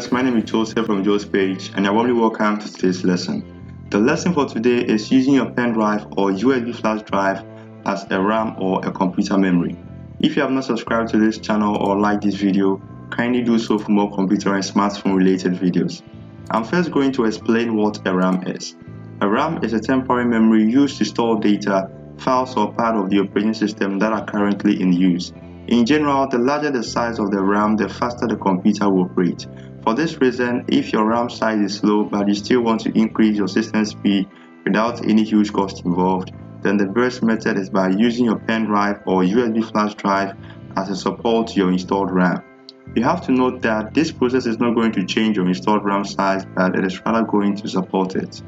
viewers, my name is Joseph from Joe's Page, and you're warmly welcome to today's lesson. The lesson for today is using your pen drive or USB flash drive as a RAM or a computer memory. If you have not subscribed to this channel or liked this video, kindly do so for more computer and smartphone related videos. I'm first going to explain what a RAM is. A RAM is a temporary memory used to store data, files, or part of the operating system that are currently in use. In general, the larger the size of the RAM, the faster the computer will operate. For this reason, if your RAM size is low but you still want to increase your system speed without any huge cost involved, then the best method is by using your pen drive or USB flash drive as a support to your installed RAM. You have to note that this process is not going to change your installed RAM size, but it is rather going to support it.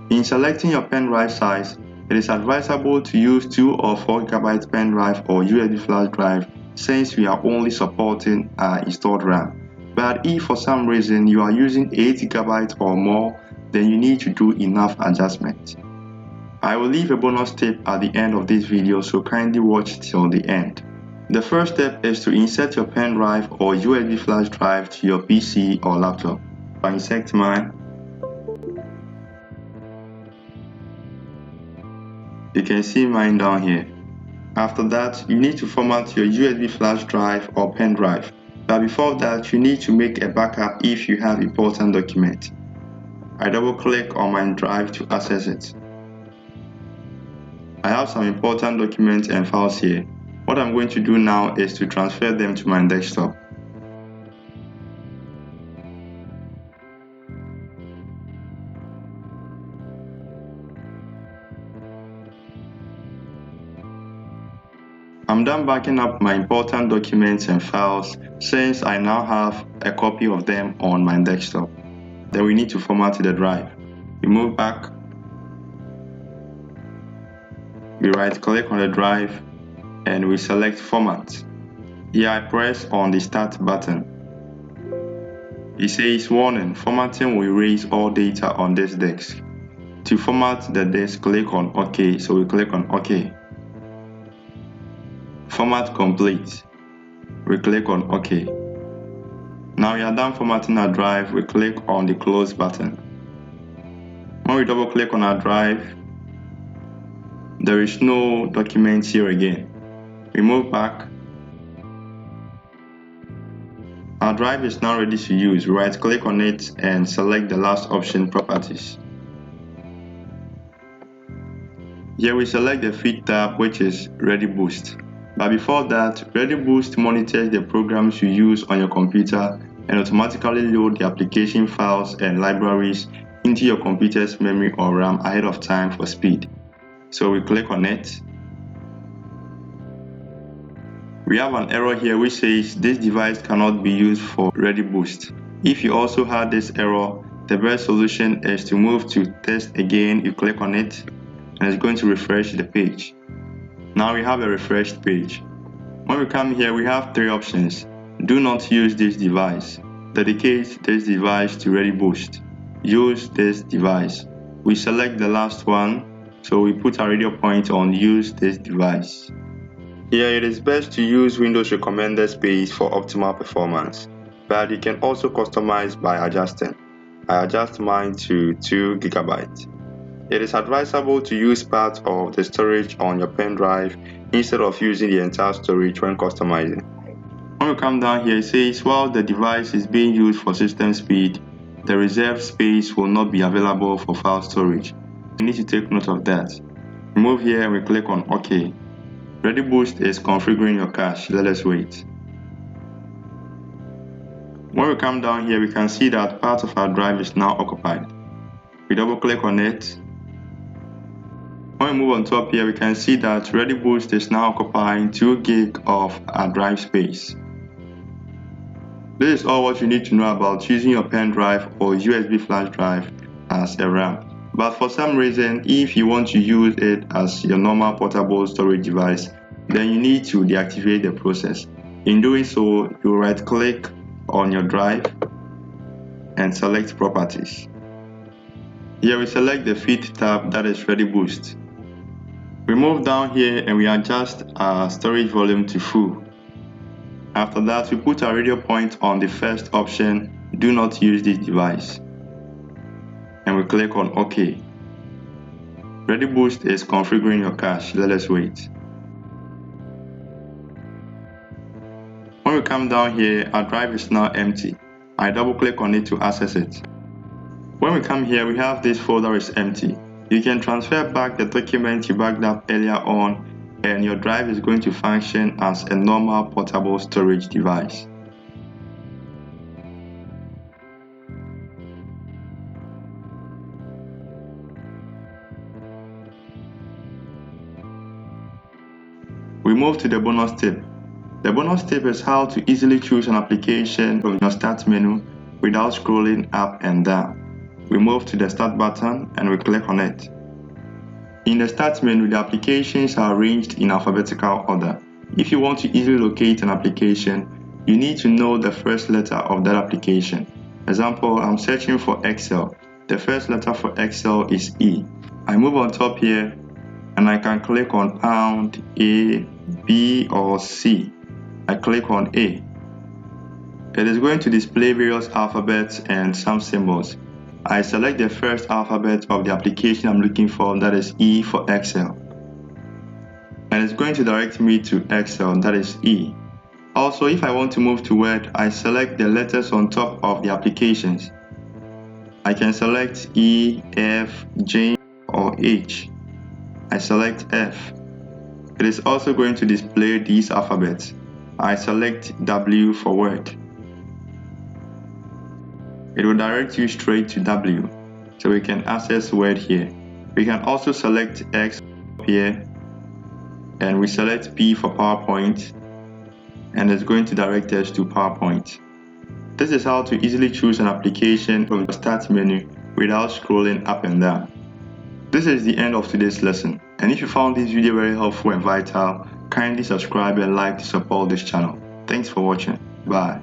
In selecting your pen drive size, it is advisable to use 2 or 4 GB pen drive or USB flash drive since we are only supporting our installed RAM. But if for some reason you are using 8 GB or more, then you need to do enough adjustments. I will leave a bonus tip at the end of this video, so kindly watch till the end. The first step is to insert your pen drive or USB flash drive to your PC or laptop. I insert mine. You can see mine down here. After that, you need to format your USB flash drive or pen drive. But before that, you need to make a backup if you have important documents. I double click on my drive to access it. I have some important documents and files here. What I'm going to do now is to transfer them to my desktop. I'm done backing up my important documents and files since I now have a copy of them on my desktop. Then we need to format the drive. We move back. We right click on the drive and we select format. Here I press on the start button. It says warning, formatting will erase all data on this disk. To format the disk, click on OK. So we click on OK. Format complete. We click on OK. Now we are done formatting our drive. We click on the close button. When we double click on our drive, there is no document here again. We move back. Our drive is now ready to use. We right click on it and select the last option, properties. Here we select the feed tab, which is ReadyBoost. But before that, ReadyBoost monitors the programs you use on your computer and automatically load the application files and libraries into your computer's memory or RAM ahead of time for speed. So we click on it. We have an error here which says this device cannot be used for ReadyBoost. If you also had this error, the best solution is to move to test again. You click on it and it's going to refresh the page. Now we have a refreshed page. When we come here, we have 3 options. Do not use this device. Dedicate this device to ReadyBoost. Use this device. We select the last one, so we put our radio point on use this device. Here it is best to use Windows recommended space for optimal performance, but you can also customize by adjusting. I adjust mine to 2 GB. It is advisable to use part of the storage on your pen drive instead of using the entire storage when customizing. When we come down here, it says while the device is being used for system speed, the reserved space will not be available for file storage. You need to take note of that. We move here and we click on OK. ReadyBoost is configuring your cache. Let us wait. When we come down here, we can see that part of our drive is now occupied. We double click on it. When we move on top here, we can see that ReadyBoost is now occupying 2 GB of our drive space. This is all what you need to know about using your pen drive or USB flash drive as a RAM. But for some reason, if you want to use it as your normal portable storage device, then you need to deactivate the process. In doing so, you right click on your drive and select properties. Here we select the feed tab, that is ReadyBoost. We move down here and we adjust our storage volume to full. After that, we put our radio point on the first option, do not use this device. And we click on OK. ReadyBoost is configuring your cache. Let us wait. When we come down here, our drive is now empty. I double click on it to access it. When we come here, we have this folder is empty. You can transfer back the document you backed up earlier on, and your drive is going to function as a normal portable storage device. We move to the bonus tip. The bonus tip is how to easily choose an application from your start menu without scrolling up and down. We move to the start button and we click on it. In the start menu, the applications are arranged in alphabetical order. If you want to easily locate an application, you need to know the first letter of that application. Example, I'm searching for Excel. The first letter for Excel is E. I move on top here and I can click on pound, A, B or C. I click on A. It is going to display various alphabets and some symbols. I select the first alphabet of the application I'm looking for, that is E for Excel. And it's going to direct me to Excel, that is E. Also, if I want to move to Word, I select the letters on top of the applications. I can select E, F, J or H. I select F. It is also going to display these alphabets. I select W for Word. It will direct you straight to W, so we can access Word here. We can also select X here, and we select P for PowerPoint, and it's going to direct us to PowerPoint. This is how to easily choose an application from the start menu without scrolling up and down. This is the end of today's lesson, and if you found this video very helpful and vital, kindly subscribe and like to support this channel. Thanks for watching. Bye.